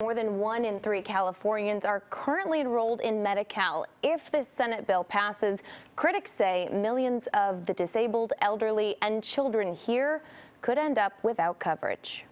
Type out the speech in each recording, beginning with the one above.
More than 1 in 3 Californians are currently enrolled in Medi-Cal. If this Senate bill passes, critics say millions of the disabled, elderly, and children here could end up without coverage.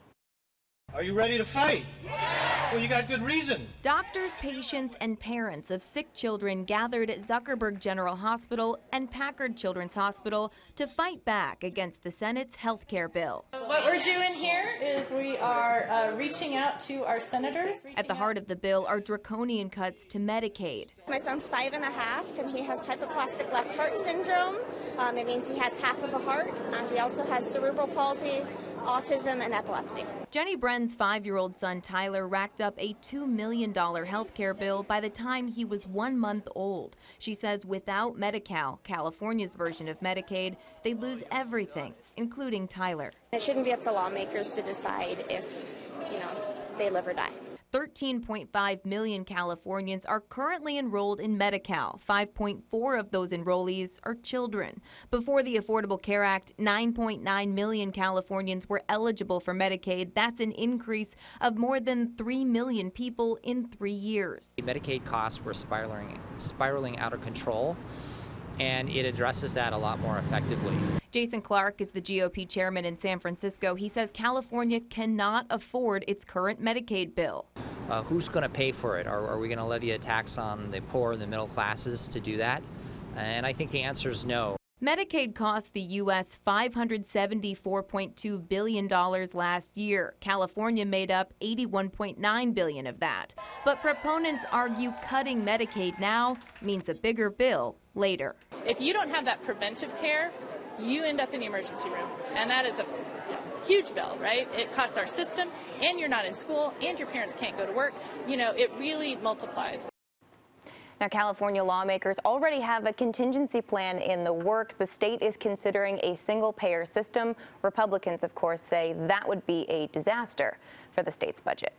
Are you ready to fight? Yeah. Well, you got good reason. Doctors, patients, and parents of sick children gathered at Zuckerberg General Hospital and Packard Children's Hospital to fight back against the Senate's health care bill. What we're doing here is we are reaching out to our senators. At the heart of the bill are draconian cuts to Medicaid. My son's 5.5 and he has hypoplastic left heart syndrome. It means he has half of a heart. He also has cerebral palsy, autism, and epilepsy. Jenny Brenn's 5-year-old son Tyler racked up a $2 million health care bill by the time he was 1 month old. She says without Medi-Cal, California's version of Medicaid, they'd lose everything, including Tyler. It shouldn't be up to lawmakers to decide if, they live or die. 13.5 million Californians are currently enrolled in Medi-Cal. 5.4 of those enrollees are children. Before the Affordable Care Act, 9.9 million Californians were eligible for Medicaid. That's an increase of more than 3 million people in 3 years. Medicaid costs were spiraling out of control, and it addresses that a lot more effectively. Jason Clark is the GOP chairman in San Francisco. He says California cannot afford its current Medicaid bill. Who's going to pay for it? Are we going to levy a tax on the poor and the middle classes to do that? And I think the answer is no. Medicaid cost the U.S. $574.2 billion last year. California made up $81.9 billion of that. But proponents argue cutting Medicaid now means a bigger bill later. If you don't have that preventive care, you end up in the emergency room. And that is a huge bill, right? It costs our system, and you're not in school, and your parents can't go to work. It really multiplies. Now, California lawmakers already have a contingency plan in the works. The state is considering a single-payer system. Republicans, of course, say that would be a disaster for the state's budget.